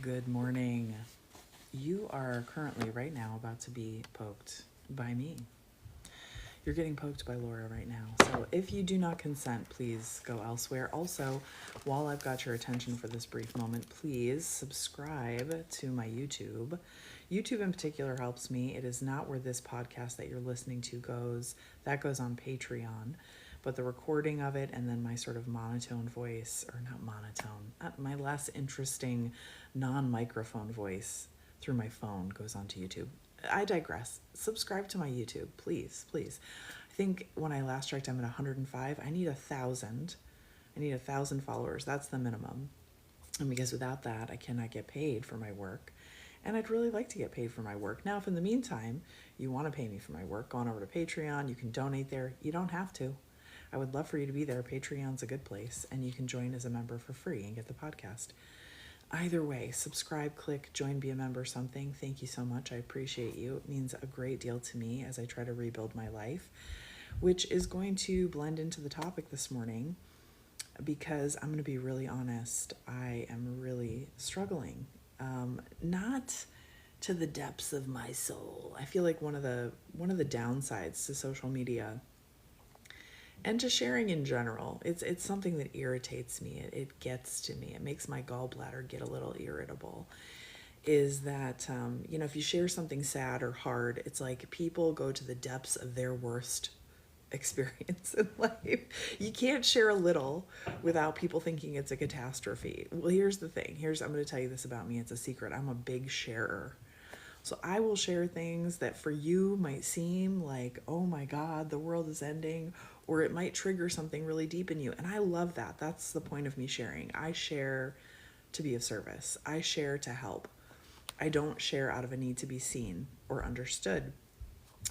Good morning. You are currently, right now, about to be poked by me. You're getting poked by Laura right now. So if you do not consent, please go elsewhere. Also, while I've got your attention for this brief moment, please subscribe to my YouTube. YouTube in particular helps me. It is not where this podcast that you're listening to goes. That goes on Patreon. But the recording of it and then my sort of monotone voice, or not monotone, my less interesting non-microphone voice through my phone goes onto YouTube. I digress. Subscribe to my YouTube, please, please. I think when I last checked, I'm at 105. I need 1,000. I need 1,000 followers. That's the minimum. And because without that, I cannot get paid for my work. And I'd really like to get paid for my work. Now, if in the meantime, you want to pay me for my work, go on over to Patreon. You can donate there. You don't have to. I would love for you to be there. Patreon's a good place. And you can join as a member for free and get the podcast. Either way, subscribe, click, join, be a member, something. Thank you so much. I appreciate you. It means a great deal to me as I try to rebuild my life, which is going to blend into the topic this morning because I'm going to be really honest. I am really struggling. Not to the depths of my soul. I feel like one of the downsides to social media and to sharing in general, it's something that irritates me. It gets to me. It makes my gallbladder get a little irritable. Is that, if you share something sad or hard, it's like people go to the depths of their worst experience in life. You can't share a little without people thinking it's a catastrophe. Well, here's the thing. I'm going to tell you this about me. It's a secret. I'm a big sharer. So I will share things that for you might seem like, oh my God, the world is ending, or it might trigger something really deep in you. And I love that. That's the point of me sharing. I share to be of service. I share to help. I don't share out of a need to be seen or understood.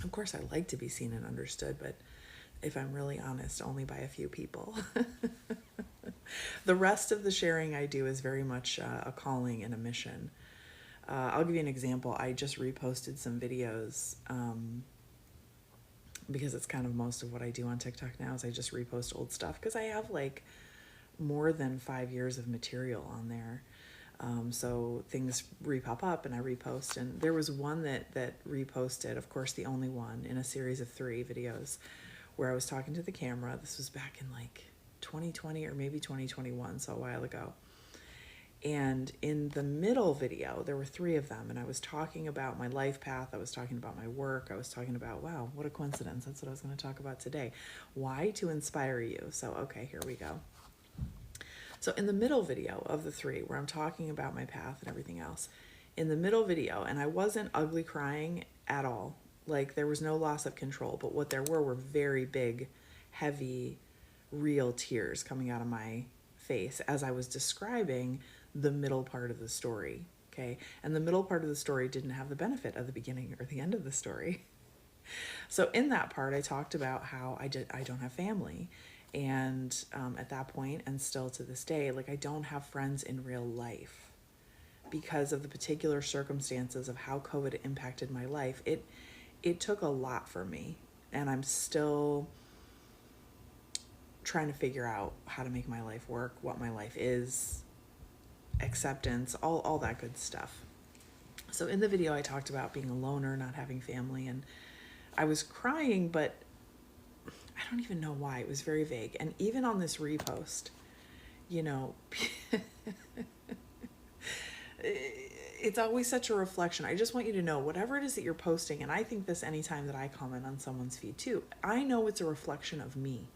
Of course, I like to be seen and understood, but if I'm really honest, only by a few people. The rest of the sharing I do is very much a calling and a mission. I'll give you an example. I just reposted some videos because it's kind of most of what I do on TikTok now is I just repost old stuff because I have like more than 5 years of material on there. So things repop up and I repost. And there was one that reposted, of course, the only one in a series of 3 videos where I was talking to the camera. This was back in like 2020 or maybe 2021, so a while ago. And in the middle video, there were 3 of them, and I was talking about my life path, I was talking about my work, I was talking about, wow, what a coincidence, that's what I was going to talk about today. Why? To inspire you. So, okay, here we go. So in the middle video of the 3, where I'm talking about my path and everything else, in the middle video, and I wasn't ugly crying at all, like there was no loss of control, but what there were very big, heavy, real tears coming out of my face as I was describing the middle part of the story, okay? And the middle part of the story didn't have the benefit of the beginning or the end of the story. So in that part, I talked about how I don't have family. And at that point, and still to this day, like I don't have friends in real life because of the particular circumstances of how COVID impacted my life. It took a lot for me, and I'm still trying to figure out how to make my life work, what my life is, acceptance, all that good stuff. So in the video, I talked about being a loner, not having family, and I was crying, but I don't even know why. It was very vague. And even on this repost, it's always such a reflection. I just want you to know, whatever it is that you're posting, and I think this anytime that I comment on someone's feed too, I know it's a reflection of me.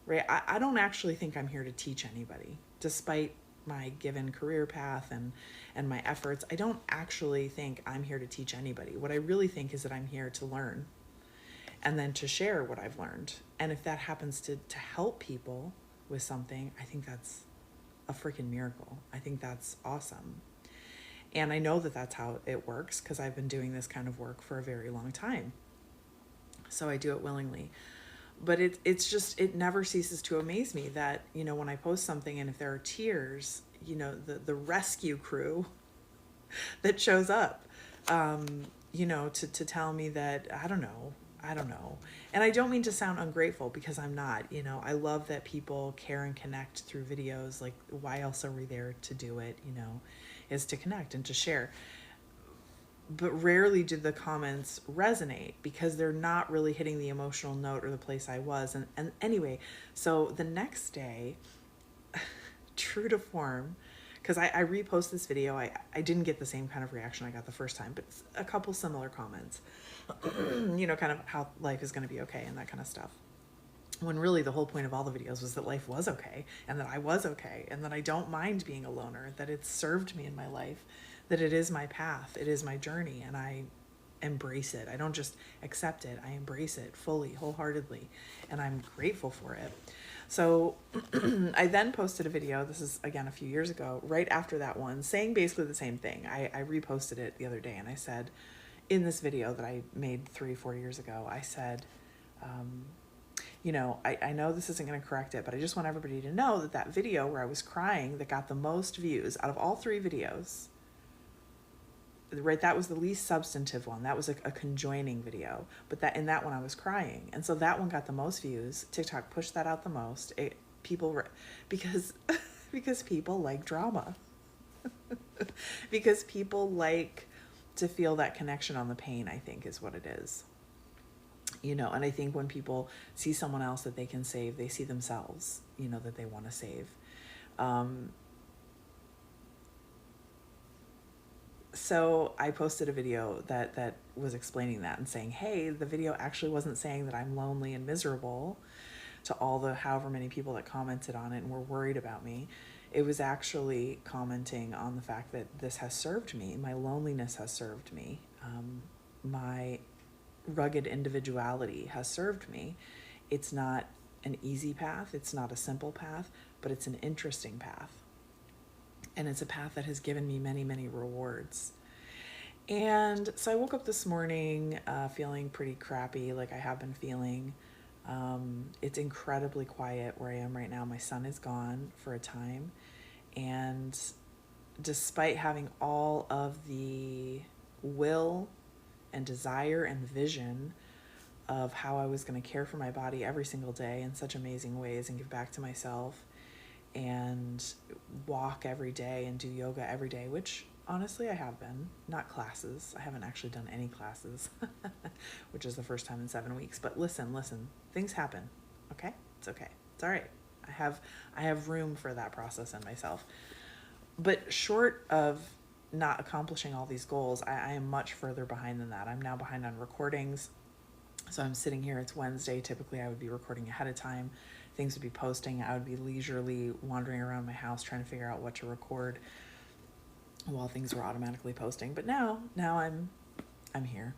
Right? I don't actually think I'm here to teach anybody, despite my given career path and my efforts. I don't actually think I'm here to teach anybody. What I really think is that I'm here to learn and then to share what I've learned. And if that happens to help people with something, I think that's a freaking miracle. I think that's awesome. And I know that that's how it works because I've been doing this kind of work for a very long time. So I do it willingly. But it's just, it never ceases to amaze me that, when I post something and if there are tears, the rescue crew that shows up, to tell me that, I don't know, I don't know. And I don't mean to sound ungrateful, because I'm not. You know, I love that people care and connect through videos. Like, why else are we there to do it, you know, is to connect and to share. But rarely do the comments resonate, because they're not really hitting the emotional note or the place I was. And anyway, so the next day, true to form, because I repost this video. I didn't get the same kind of reaction I got the first time, but a couple similar comments, you know, kind of how life is going to be okay and that kind of stuff. When really the whole point of all the videos was that life was okay, and that I was okay, and that I don't mind being a loner, that it's served me in my life, that it is my path, it is my journey, and I embrace it. I don't just accept it, I embrace it fully, wholeheartedly, and I'm grateful for it. So I then posted a video, this is again a few years ago, right after that one, saying basically the same thing. I reposted it the other day, and I said, in this video that I made 3-4 years ago, I said, you know, I know this isn't going to correct it, but I just want everybody to know that that video where I was crying, that got the most views out of all 3 videos, right, that was the least substantive one. That was a conjoining video, but that in that one I was crying, and so that one got the most views. TikTok pushed that out the most. Because because people like drama, because people like to feel that connection on the pain, I think, is what it is. You know, and I think when people see someone else that they can save, they see themselves, you know, that they want to save. So I posted a video that was explaining that and saying, hey, the video actually wasn't saying that I'm lonely and miserable, to all the however many people that commented on it and were worried about me. It was actually commenting on the fact that this has served me. My loneliness has served me. My rugged individuality has served me. It's not an easy path. It's not a simple path, but it's an interesting path. And it's a path that has given me many, many rewards. And so I woke up this morning feeling pretty crappy, like I have been feeling. It's incredibly quiet where I am right now. My son is gone for a time. And despite having all of the will and desire and vision of how I was going to care for my body every single day in such amazing ways and give back to myself, and walk every day and do yoga every day, which honestly I have been, not classes. I haven't actually done any classes, which is the first time in 7 weeks. But listen, things happen. Okay? It's okay. It's all right. I have room for that process in myself. But short of not accomplishing all these goals, I am much further behind than that. I'm now behind on recordings. So I'm sitting here, it's Wednesday. Typically I would be recording ahead of time. Things would be posting. I would be leisurely wandering around my house trying to figure out what to record while things were automatically posting. But now I'm here.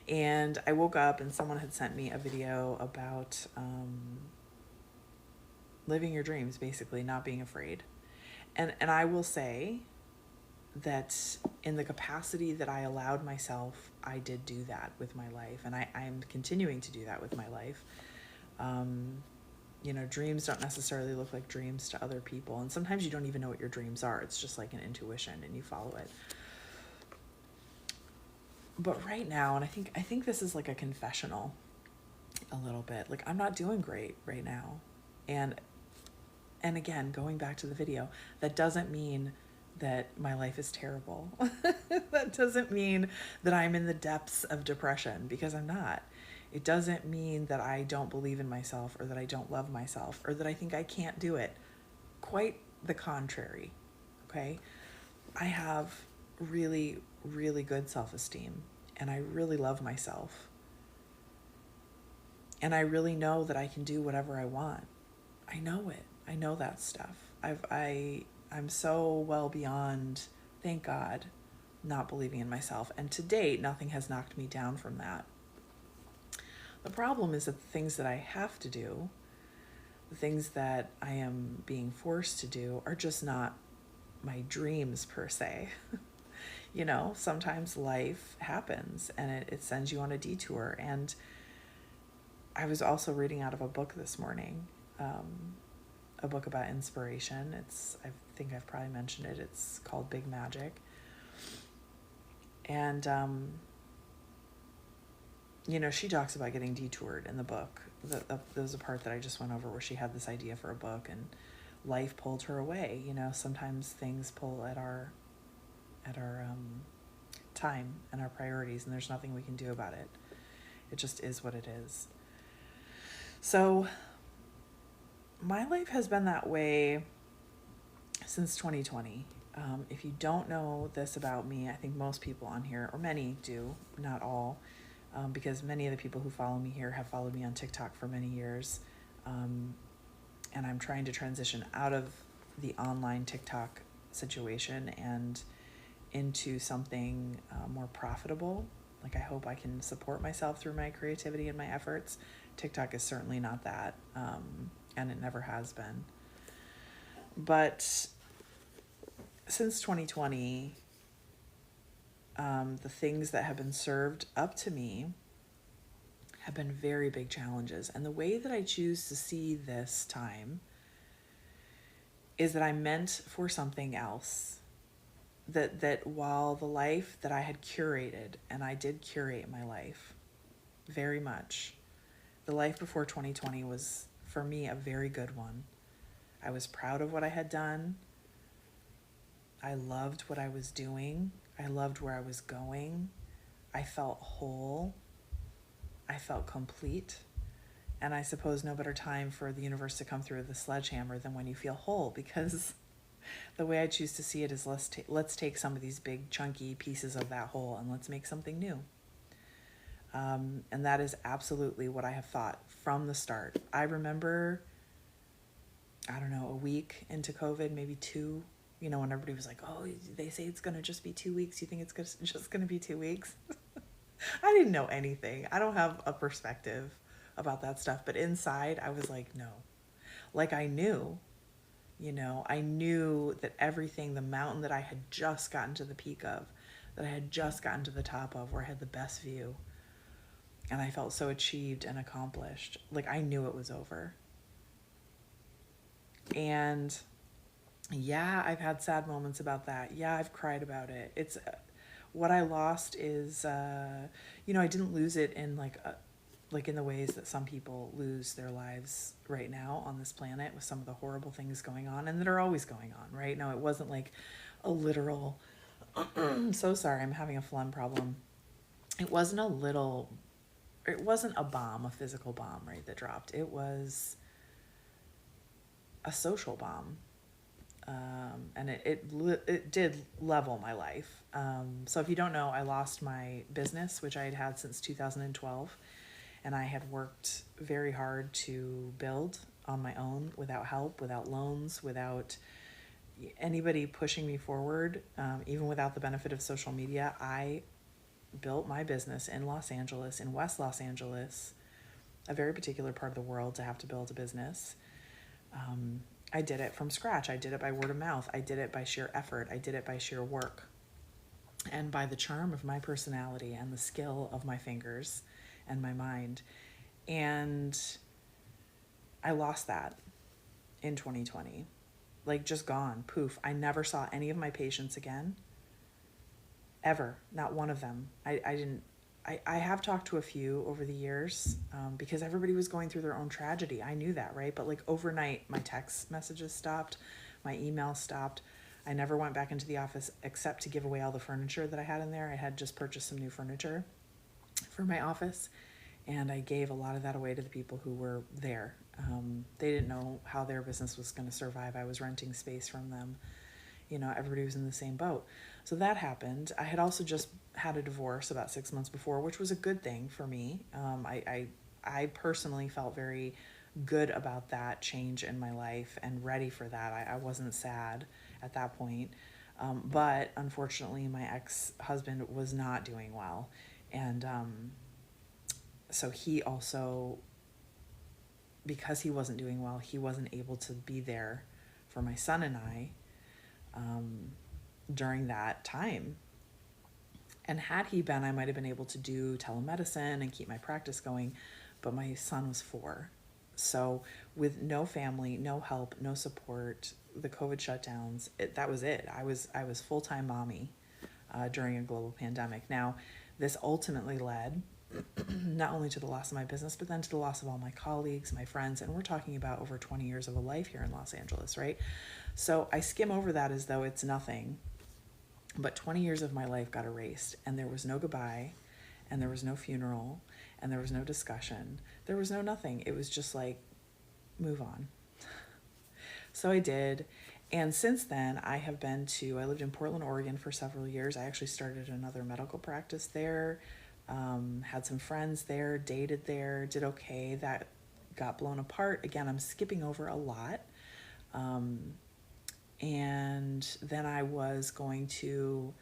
And I woke up and someone had sent me a video about living your dreams, basically, not being afraid. And I will say that in the capacity that I allowed myself, I did do that with my life. And I'm continuing to do that with my life. You know, dreams don't necessarily look like dreams to other people. And sometimes you don't even know what your dreams are. It's just like an intuition and you follow it. But right now, and I think this is like a confessional a little bit, like I'm not doing great right now. And again, going back to the video, that doesn't mean that my life is terrible. That doesn't mean that I'm in the depths of depression, because I'm not. It doesn't mean that I don't believe in myself, or that I don't love myself, or that I think I can't do it. Quite the contrary, okay? I have really, really good self-esteem, and I really love myself. And I really know that I can do whatever I want. I know it. I know that stuff. I'm so well beyond, thank God, not believing in myself. And to date, nothing has knocked me down from that. The problem is that the things that I have to do, the things that I am being forced to do, are just not my dreams per se. You know, sometimes life happens and it sends you on a detour. And I was also reading out of a book this morning, a book about inspiration. I think I've probably mentioned it. It's called Big Magic. And she talks about getting detoured in the book. There was a part that I just went over where she had this idea for a book, and life pulled her away. Sometimes things pull at our time and our priorities, and there's nothing we can do about it. It just is what it is. So my life has been that way since 2020. If you don't know this about me, I think most people on here, or many do, not all, because many of the people who follow me here have followed me on TikTok for many years. And I'm trying to transition out of the online TikTok situation and into something more profitable. Like, I hope I can support myself through my creativity and my efforts. TikTok is certainly not that, and it never has been. But since 2020, the things that have been served up to me have been very big challenges. And the way that I choose to see this time is that I'm meant for something else. That while the life that I had curated, and I did curate my life very much, the life before 2020 was, for me, a very good one. I was proud of what I had done. I loved what I was doing. I loved where I was going. I felt whole. I felt complete. And I suppose no better time for the universe to come through with a sledgehammer than when you feel whole, because the way I choose to see it is let's take some of these big chunky pieces of that whole and let's make something new. And that is absolutely what I have thought from the start. I remember, I don't know, a week into COVID, maybe two, when everybody was like, oh, they say it's going to just be 2 weeks. You think it's just going to be 2 weeks? I didn't know anything. I don't have a perspective about that stuff. But inside, I was like, no. Like, I knew that everything, the mountain that I had just gotten to the peak of, that I had just gotten to the top of, where I had the best view, and I felt so achieved and accomplished. Like, I knew it was over. And yeah, I've had sad moments about that. Yeah, I've cried about it. It's what I lost is, I didn't lose it in like in the ways that some people lose their lives right now on this planet, with some of the horrible things going on and that are always going on, right? No, it wasn't like a literal, so sorry, I'm having a phlegm problem. It wasn't a bomb, a physical bomb, right, that dropped. It was a social bomb. And it did level my life. So if you don't know, I lost my business, which I had had since 2012. And I had worked very hard to build on my own, without help, without loans, without anybody pushing me forward, even without the benefit of social media. I built my business in Los Angeles, in West Los Angeles, a very particular part of the world to have to build a business. I did it from scratch. I did it by word of mouth. I did it by sheer effort. I did it by sheer work. And by the charm of my personality and the skill of my fingers and my mind. And I lost that in 2020. Like, just gone, poof. I never saw any of my patients again. Ever. Not one of them. I have talked to a few over the years, because everybody was going through their own tragedy. I knew that, right? But like overnight, my text messages stopped, my email stopped. I never went back into the office except to give away all the furniture that I had in there. I had just purchased some new furniture for my office, and I gave a lot of that away to the people who were there. They didn't know how their business was going to survive. I was renting space from them. Everybody was in the same boat. So that happened. I had also just had a divorce about 6 months before, which was a good thing for me. I personally felt very good about that change in my life and ready for that. I wasn't sad at that point. But unfortunately, my ex-husband was not doing well. And so he also, because he wasn't doing well, he wasn't able to be there for my son and I during that time. And had he been, I might have been able to do telemedicine and keep my practice going, but my son was 4. So with no family, no help, no support, the COVID shutdowns, that was it. I was full-time mommy during a global pandemic. Now, this ultimately led not only to the loss of my business, but then to the loss of all my colleagues, my friends. And we're talking about over 20 years of a life here in Los Angeles, right? So I skim over that as though it's nothing. But 20 years of my life got erased, and there was no goodbye, and there was no funeral, and there was no discussion. There was no nothing. It was just like, move on. So I did. And since then, I lived in Portland, Oregon for several years. I actually started another medical practice there, had some friends there, dated there, did okay. That got blown apart. Again, I'm skipping over a lot. And then I was going to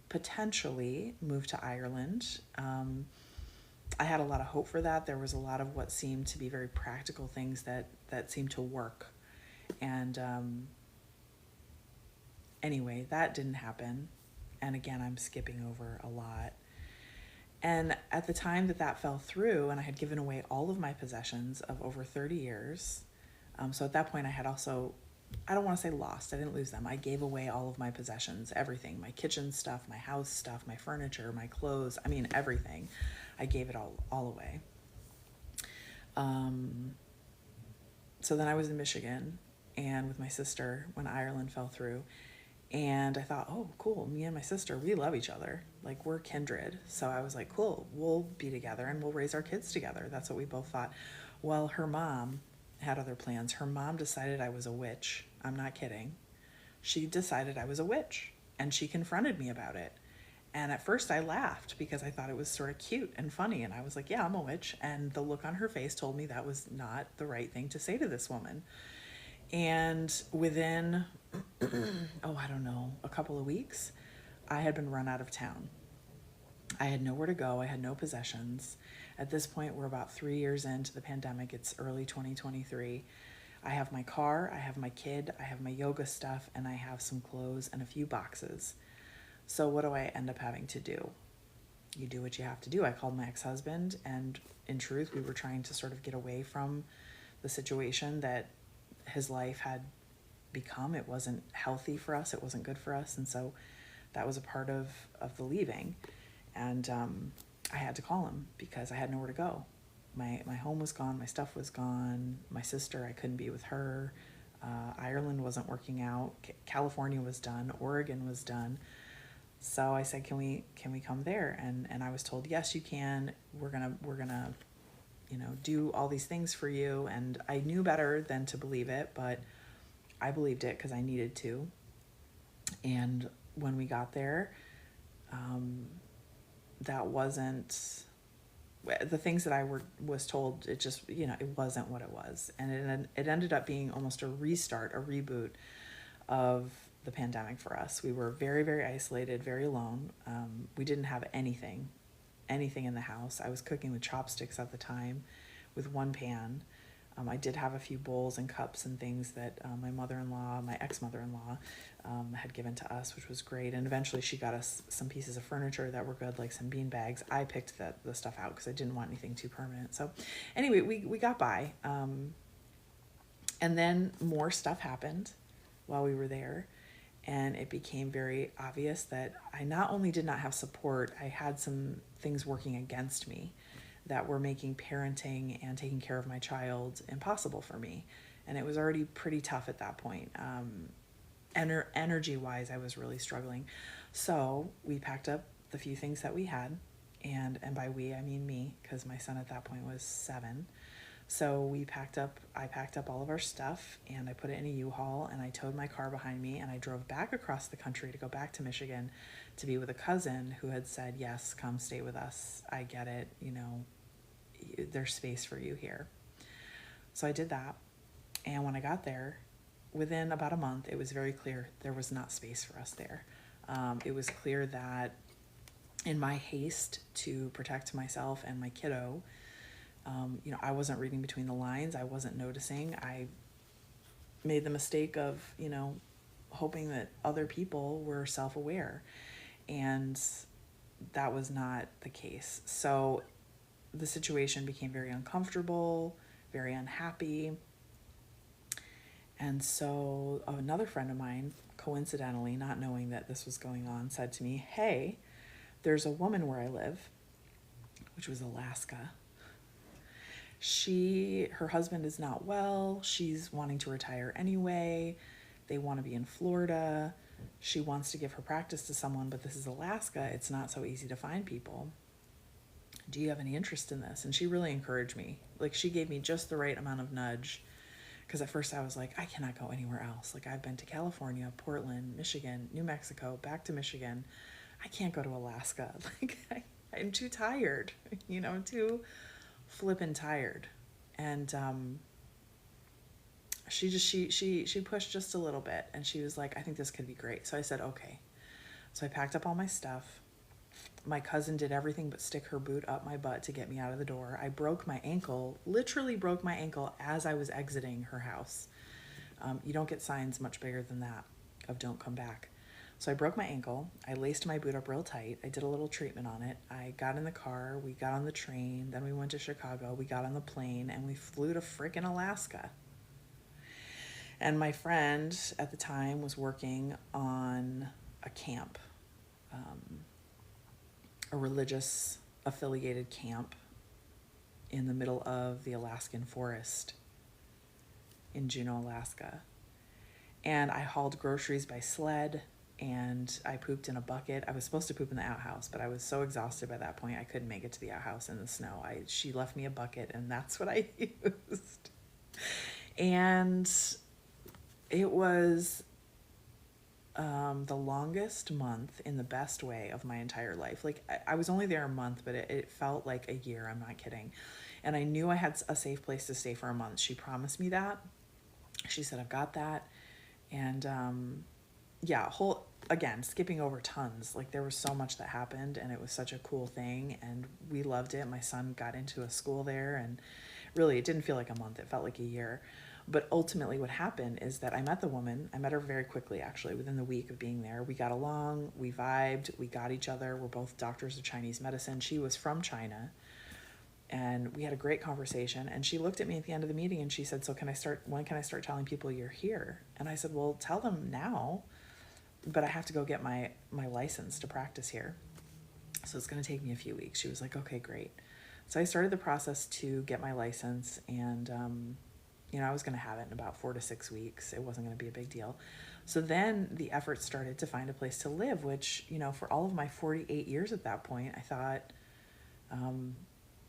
potentially move to Ireland. I had a lot of hope for that. There was a lot of what seemed to be very practical things that seemed to work. And anyway, that didn't happen. And again, I'm skipping over a lot. And at the time that fell through, and I had given away all of my possessions of over 30 years, so at that point I had also, I don't want to say lost, I didn't lose them. I gave away all of my possessions, everything, my kitchen stuff, my house stuff, my furniture, my clothes, I mean, everything. I gave it all away. So then I was in Michigan and with my sister when Ireland fell through. And I thought, oh, cool, me and my sister, we love each other. Like, we're kindred. So I was like, cool, we'll be together and we'll raise our kids together. That's what we both thought. Well, her mom had other plans. Her mom decided I was a witch. I'm not kidding. She decided I was a witch, and she confronted me about it. And at first I laughed because I thought it was sort of cute and funny. And I was like, yeah, I'm a witch. And the look on her face told me that was not the right thing to say to this woman. And within, I don't know, a couple of weeks, I had been run out of town. I had nowhere to go. I had no possessions. At this point, we're about 3 years into the pandemic. It's early 2023. I have my car, I have my kid, I have my yoga stuff, and I have some clothes and a few boxes. So what do I end up having to do? You do what you have to do. I called my ex-husband, and in truth, we were trying to sort of get away from the situation that his life had become. It wasn't healthy for us. It wasn't good for us. And so that was a part of the leaving. And I had to call him because I had nowhere to go. My home was gone. My stuff was gone. My sister, I couldn't be with her. Ireland wasn't working out. California was done. Oregon was done. So I said, can we come there? And I was told, yes, you can. We're gonna do all these things for you. And I knew better than to believe it, but I believed it because I needed to. And when we got there, that wasn't the things that I was told. It just, it wasn't what it was. And it ended up being almost a restart, a reboot of the pandemic for us. We were very, very isolated, very alone. We didn't have anything in the house. I was cooking with chopsticks at the time with one pan. I did have a few bowls and cups and things that my ex-mother-in-law had given to us, which was great. And eventually she got us some pieces of furniture that were good, like some bean bags. I picked the stuff out because I didn't want anything too permanent. So anyway, we got by. And then more stuff happened while we were there. And it became very obvious that I not only did not have support, I had some things working against me that were making parenting and taking care of my child impossible for me. And it was already pretty tough at that point. Energy-wise, I was really struggling. So we packed up the few things that we had, and by we, I mean me, because my son at that point was 7. So I packed up all of our stuff, and I put it in a U-Haul, and I towed my car behind me, and I drove back across the country to go back to Michigan to be with a cousin who had said, yes, come stay with us. I get it. There's space for you here. So I did that. And when I got there, within about a month, it was very clear there was not space for us there. It was clear that in my haste to protect myself and my kiddo, I wasn't reading between the lines. I wasn't noticing. I made the mistake of, hoping that other people were self-aware. And that was not the case. So the situation became very uncomfortable, very unhappy. And so another friend of mine, coincidentally, not knowing that this was going on, said to me, hey, there's a woman where I live which was Alaska. Her husband is not well. She's wanting to retire anyway. They want to be in Florida. She wants to give her practice to someone, but this is Alaska. It's not so easy to find people. Do you have any interest in this? And she really encouraged me. Like, she gave me just the right amount of nudge. Because at first I was like, I cannot go anywhere else. Like, I've been to California, Portland, Michigan, New Mexico, back to Michigan. I can't go to Alaska. Like, I'm too tired. I'm too flippin' tired. And she pushed just a little bit, and she was like, I think this could be great. So I said, okay. So I packed up all my stuff. My cousin did everything but stick her boot up my butt to get me out of the door. I broke my ankle, literally broke my ankle as I was exiting her house. You don't get signs much bigger than that of don't come back. So I broke my ankle. I laced my boot up real tight. I did a little treatment on it. I got in the car. We got on the train. Then we went to Chicago. We got on the plane, and we flew to frickin' Alaska. And my friend at the time was working on a camp, a religious affiliated camp in the middle of the Alaskan forest in Juneau, Alaska. And I hauled groceries by sled, and I pooped in a bucket. I was supposed to poop in the outhouse, but I was so exhausted by that point I couldn't make it to the outhouse in the snow. She left me a bucket, and that's what I used. And it was the longest month in the best way of my entire life. Like, I was only there a month, but it felt like a year. I'm not kidding. And I knew I had a safe place to stay for a month. She promised me that. She said, I've got that. And again, skipping over tons. Like, there was so much that happened, and it was such a cool thing, and we loved it. My son got into a school there, and really, it didn't feel like a month. It felt like a year. But ultimately what happened is that I met the woman. I met her very quickly, actually, within the week of being there. We got along, we vibed, we got each other. We're both doctors of Chinese medicine. She was from China, and we had a great conversation. And she looked at me at the end of the meeting and she said, so when can I start telling people you're here? And I said, well, tell them now, but I have to go get my license to practice here. So it's going to take me a few weeks. She was like, okay, great. So I started the process to get my license, and I was going to have it in about 4 to 6 weeks. It wasn't going to be a big deal. So then the effort started to find a place to live, which, for all of my 48 years at that point, I thought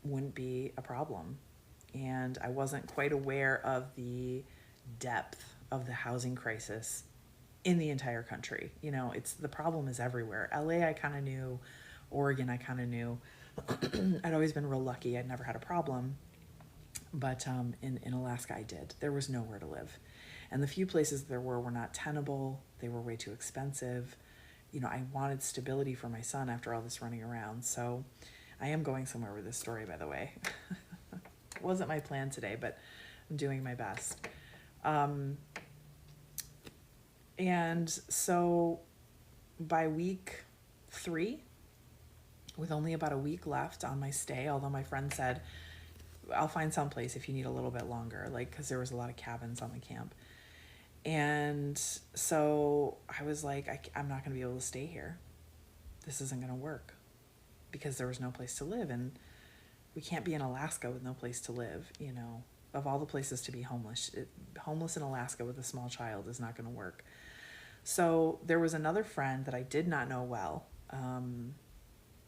wouldn't be a problem. And I wasn't quite aware of the depth of the housing crisis in the entire country. The problem is everywhere. LA, I kind of knew. Oregon, I kind of knew. I'd always been real lucky. I'd never had a problem. But in Alaska, I did. There was nowhere to live. And the few places there were not tenable. They were way too expensive. I wanted stability for my son after all this running around. So I am going somewhere with this story, by the way. It wasn't my plan today, but I'm doing my best. And so by week 3, with only about a week left on my stay, although my friend said, I'll find someplace if you need a little bit longer, because there was a lot of cabins on the camp. And so I was like, I'm not going to be able to stay here. This isn't going to work, because there was no place to live. And we can't be in Alaska with no place to live. Of all the places to be homeless, homeless in Alaska with a small child is not going to work. So there was another friend that I did not know well,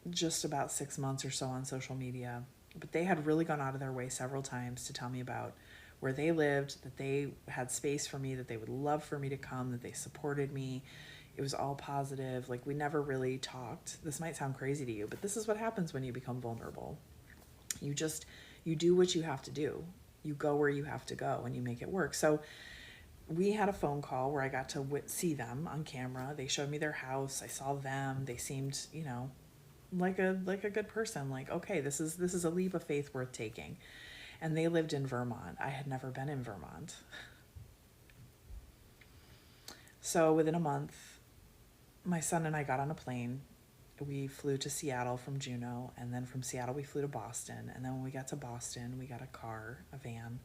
just about 6 months or so on social media, but they had really gone out of their way several times to tell me about where they lived, that they had space for me, that they would love for me to come, that they supported me. It was all positive. Like, we never really talked. This might sound crazy to you, but this is what happens when you become vulnerable. You do what you have to do. You go where you have to go, and you make it work. So we had a phone call where I got to see them on camera. They showed me their house. I saw them. They seemed, like a good person. Like, okay, this is a leap of faith worth taking. And they lived in Vermont. I had never been in Vermont. So within a month, my son and I got on a plane. We flew to Seattle from Juneau, and then from Seattle we flew to Boston. And then when we got to Boston, we got a van,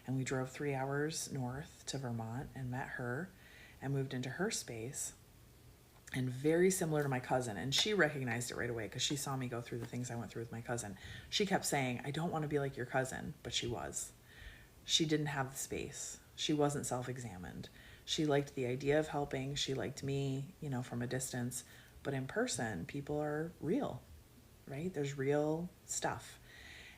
and we drove 3 hours north to Vermont and met her and moved into her space. and very similar to my cousin. And she recognized it right away because she saw me go through the things I went through with my cousin. She kept saying, I don't want to be like your cousin, but she was. She didn't have the space. She wasn't self-examined. She liked the idea of helping. She liked me, you know, from a distance. But in person, people are real, right? There's real stuff.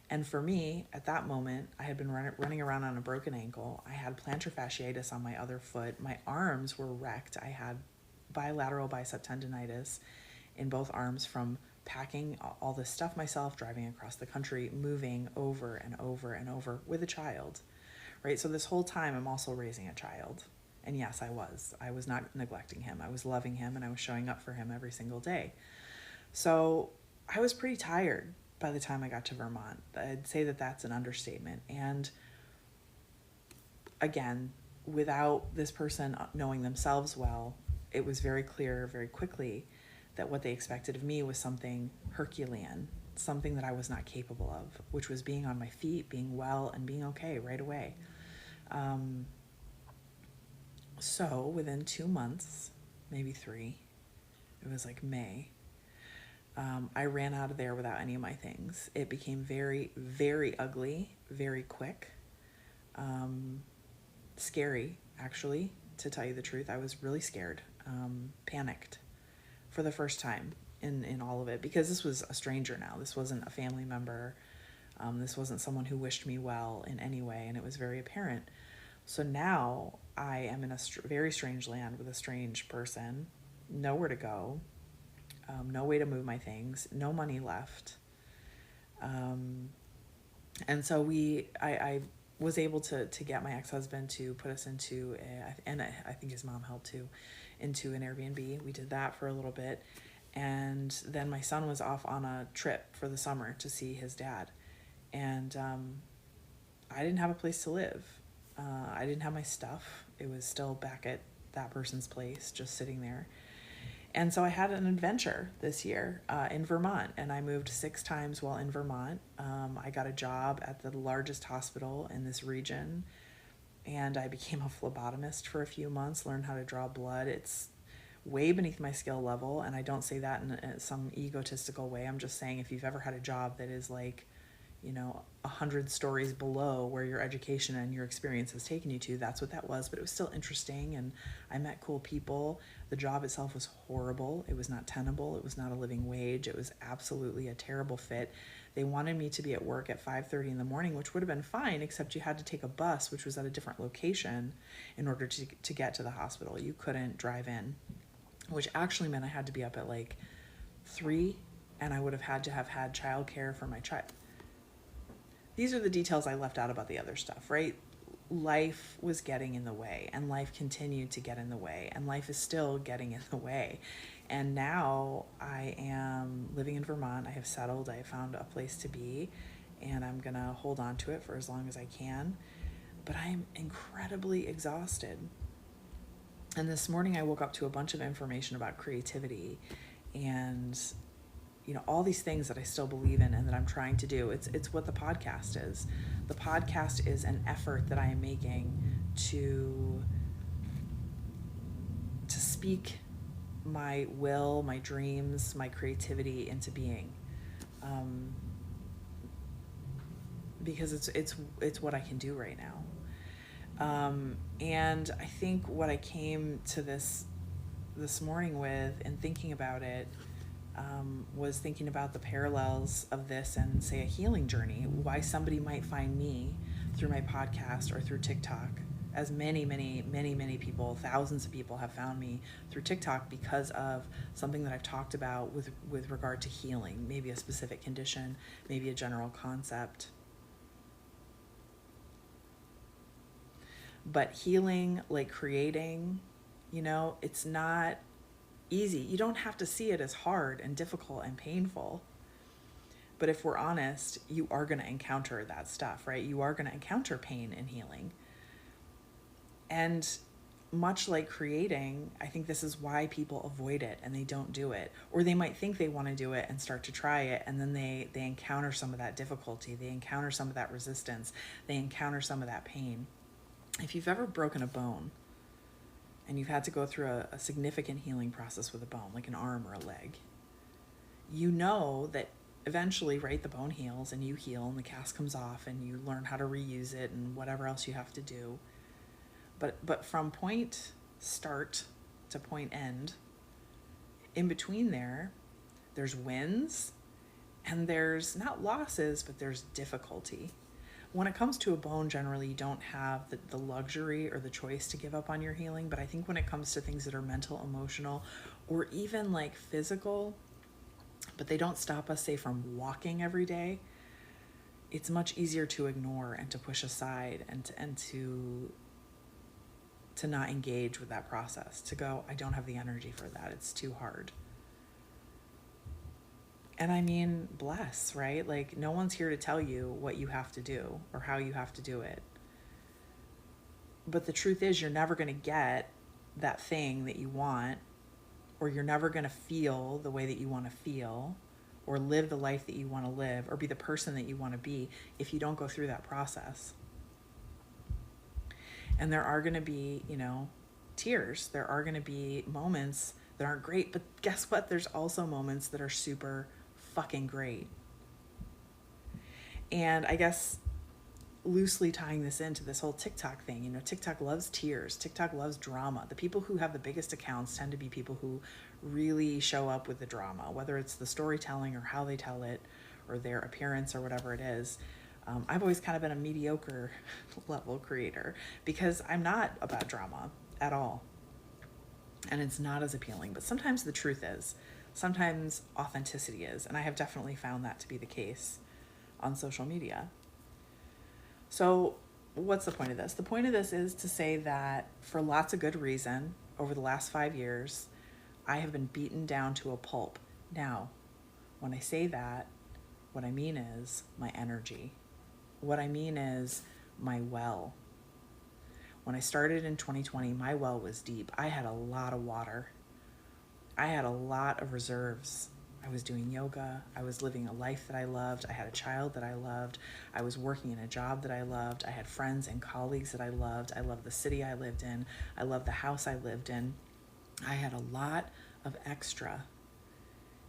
And for me, at that moment, I had been running around on a broken ankle. I had plantar fasciitis on my other foot. My arms were wrecked. I had bilateral bicep tendonitis in both arms from packing all this stuff myself, driving across the country, moving over and over and over with a child, right? So this whole time I'm also raising a child. And yes, I was not neglecting him. I was loving him and I was showing up for him every single day. So I was pretty tired by the time I got to Vermont. I'd say that that's an understatement. And again, without this person knowing themselves well, it was very clear very quickly that what they expected of me was something Herculean, something that I was not capable of, which was being on my feet, being well, and being okay right away. So within 2 months, maybe 3, it was like May, I ran out of there without any of my things. It became very, very ugly, very quick, scary, actually, to tell you the truth. I was really scared, panicked for the first time in all of it, because this was a stranger now. This wasn't a family member. This wasn't someone who wished me well in any way, and it was very apparent. So now I am in a very strange land with a strange person, nowhere to go, no way to move my things, no money left. And so I was able to get my ex-husband to put us into, and I think his mom helped too, into an Airbnb. We did that for a little bit. And then my son was off on a trip for the summer to see his dad. And I didn't have a place to live. I didn't have my stuff. It was still back at that person's place, just sitting there. And so I had an adventure this year in Vermont, and I moved 6 times while in Vermont. I got a job at the largest hospital in this region, and I became a phlebotomist for a few months, learned how to draw blood. It's way beneath my skill level, and I don't say that in some egotistical way. I'm just saying if you've ever had a job that is like, 100 stories below where your education and your experience has taken you to, that's what that was. But it was still interesting, and I met cool people. The job itself was horrible. It was not tenable. It was not a living wage. It was absolutely a terrible fit. They wanted me to be at work at 5:30 in the morning, which would have been fine, except you had to take a bus, which was at a different location, in order to get to the hospital. You couldn't drive in, which actually meant I had to be up at like 3, and I would have had to have had childcare for my child. These are the details I left out about the other stuff, right? Life was getting in the way, and life continued to get in the way, and life is still getting in the way. And now I am living in Vermont. I have settled. I have found a place to be, and I'm going to hold on to it for as long as I can. But I am incredibly exhausted. And this morning I woke up to a bunch of information about creativity and all these things that I still believe in and that I'm trying to do. It's what the podcast is. The podcast is an effort that I am making to speak my will, my dreams, my creativity into being. Because it's what I can do right now. And I think what I came to this morning with, and thinking about it, was thinking about the parallels of this and, say, a healing journey, why somebody might find me through my podcast or through TikTok, as many people, thousands of people have found me through TikTok because of something that I've talked about with regard to healing, maybe a specific condition, maybe a general concept. But healing, like creating, it's not easy. You don't have to see it as hard and difficult and painful. But if we're honest, you are going to encounter that stuff, right? You are going to encounter pain in healing. And much like creating, I think this is why people avoid it and they don't do it. Or they might think they want to do it and start to try it, and then they encounter some of that difficulty. They encounter some of that resistance. They encounter some of that pain. If you've ever broken a bone, and you've had to go through a significant healing process with a bone, like an arm or a leg, you know that eventually, right, the bone heals and you heal and the cast comes off and you learn how to reuse it and whatever else you have to do. But from point start to point end, in between there's wins and there's not losses, but there's difficulty. When it comes to a bone, generally you don't have the luxury or the choice to give up on your healing. But I think when it comes to things that are mental, emotional, or even like physical, but they don't stop us, say, from walking every day, it's much easier to ignore and to push aside and to not engage with that process, to go, I don't have the energy for that. It's too hard. And I mean, bless, right? Like, no one's here to tell you what you have to do or how you have to do it. But the truth is, you're never going to get that thing that you want, or you're never going to feel the way that you want to feel, or live the life that you want to live, or be the person that you want to be if you don't go through that process. And there are going to be, tears. There are going to be moments that aren't great, but guess what? There's also moments that are super fucking great. And I guess loosely tying this into this whole TikTok thing, TikTok loves tears. TikTok loves drama. The people who have the biggest accounts tend to be people who really show up with the drama, whether it's the storytelling or how they tell it or their appearance or whatever it is. I've always kind of been a mediocre level creator because I'm not about drama at all. And it's not as appealing, but sometimes the truth is, sometimes authenticity is. And I have definitely found that to be the case on social media. So what's the point of this? The point of this is to say that for lots of good reason, over the last 5 years, I have been beaten down to a pulp. Now, when I say that, what I mean is my energy. What I mean is my well. When I started in 2020, my well was deep. I had a lot of water. I had a lot of reserves. I was doing yoga. I was living a life that I loved. I had a child that I loved. I was working in a job that I loved. I had friends and colleagues that I loved. I loved the city I lived in. I loved the house I lived in. I had a lot of extra.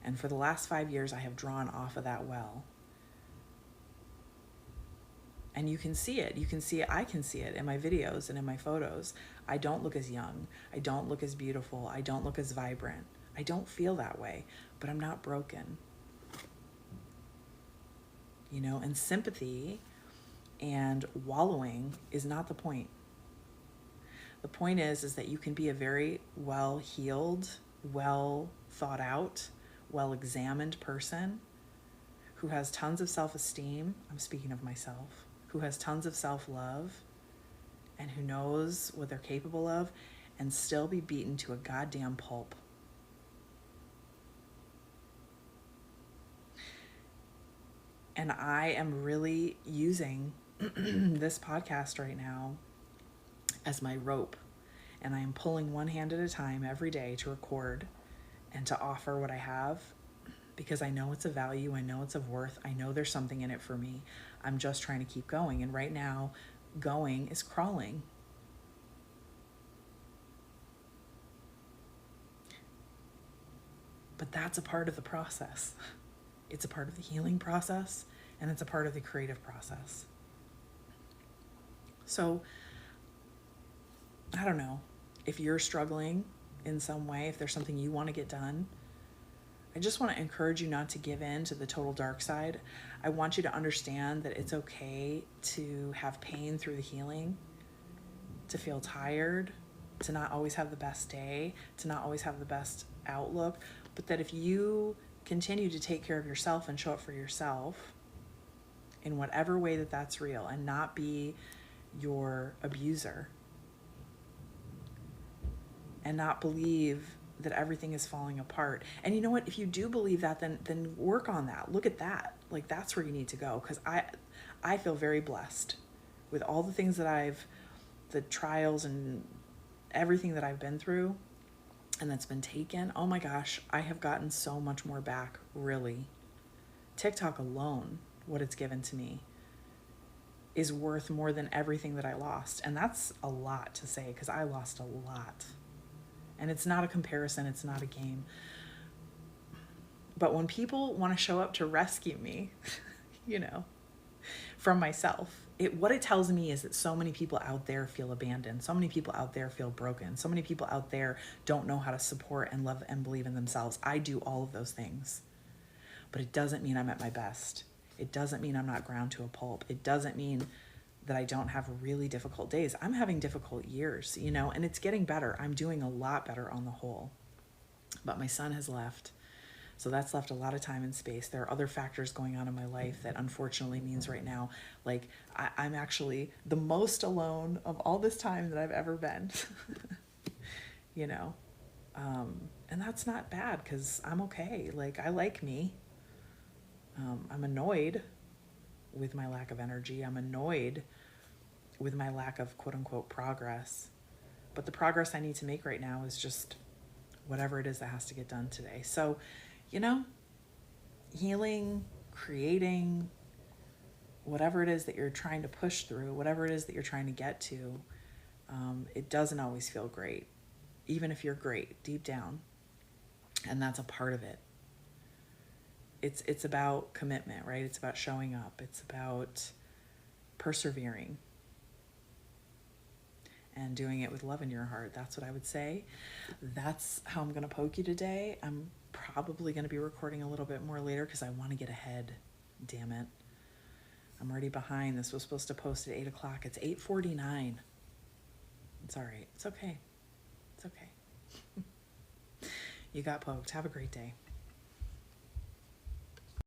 And for the last 5 years, I have drawn off of that well. And you can see it. You can see it. I can see it in my videos and in my photos. I don't look as young. I don't look as beautiful. I don't look as vibrant. I don't feel that way, but I'm not broken. And sympathy and wallowing is not the point. The point is that you can be a very well-heeled, well thought out, well-examined person who has tons of self-esteem. I'm speaking of myself. Who has tons of self-love and who knows what they're capable of, and still be beaten to a goddamn pulp. And I am really using this podcast right now as my rope. And I am pulling one hand at a time every day to record and to offer what I have, because I know it's of value. I know it's of worth. I know there's something in it for me. I'm just trying to keep going. And right now, going is crawling. But that's a part of the process. It's a part of the healing process, and it's a part of the creative process. So, I don't know, if you're struggling in some way, if there's something you want to get done, I just want to encourage you not to give in to the total dark side. I want you to understand that it's okay to have pain through the healing, to feel tired, to not always have the best day, to not always have the best outlook, but that if you continue to take care of yourself and show up for yourself in whatever way that that's real, and not be your abuser, and not believe that everything is falling apart. And you know what? If you do believe that, then work on that. Look at that. Like, that's where you need to go. Because I feel very blessed with all the things that the trials and everything that I've been through and that's been taken. Oh my gosh, I have gotten so much more back, really. TikTok alone, what it's given to me, is worth more than everything that I lost. And that's a lot to say, because I lost a lot. And it's not a comparison, it's not a game. But when people want to show up to rescue me, you know, from myself, what it tells me is that so many people out there feel abandoned. So many people out there feel broken. So many people out there don't know how to support and love and believe in themselves. I do all of those things. But it doesn't mean I'm at my best. It doesn't mean I'm not ground to a pulp. It doesn't mean that I don't have really difficult days. I'm having difficult years, you know, and it's getting better. I'm doing a lot better on the whole. But my son has left. So that's left a lot of time and space. There are other factors going on in my life that unfortunately means right now, like I'm actually the most alone of all this time that I've ever been, you know? And that's not bad because I'm okay. Like I like me. I'm annoyed with my lack of energy. I'm annoyed with my lack of quote unquote progress. But the progress I need to make right now is just whatever it is that has to get done today. So, you know, healing, creating, whatever it is that you're trying to push through, whatever it is that you're trying to get to, it doesn't always feel great, even if you're great deep down. And that's a part of it. It's about commitment, right? It's about showing up. It's about persevering and doing it with love in your heart. That's what I would say. That's how I'm going to poke you today. I'm probably going to be recording a little bit more later because I want to get ahead. Damn it. I'm already behind. This was supposed to post at 8 o'clock. It's 8:49. It's all right. It's okay. It's okay. You got poked. Have a great day.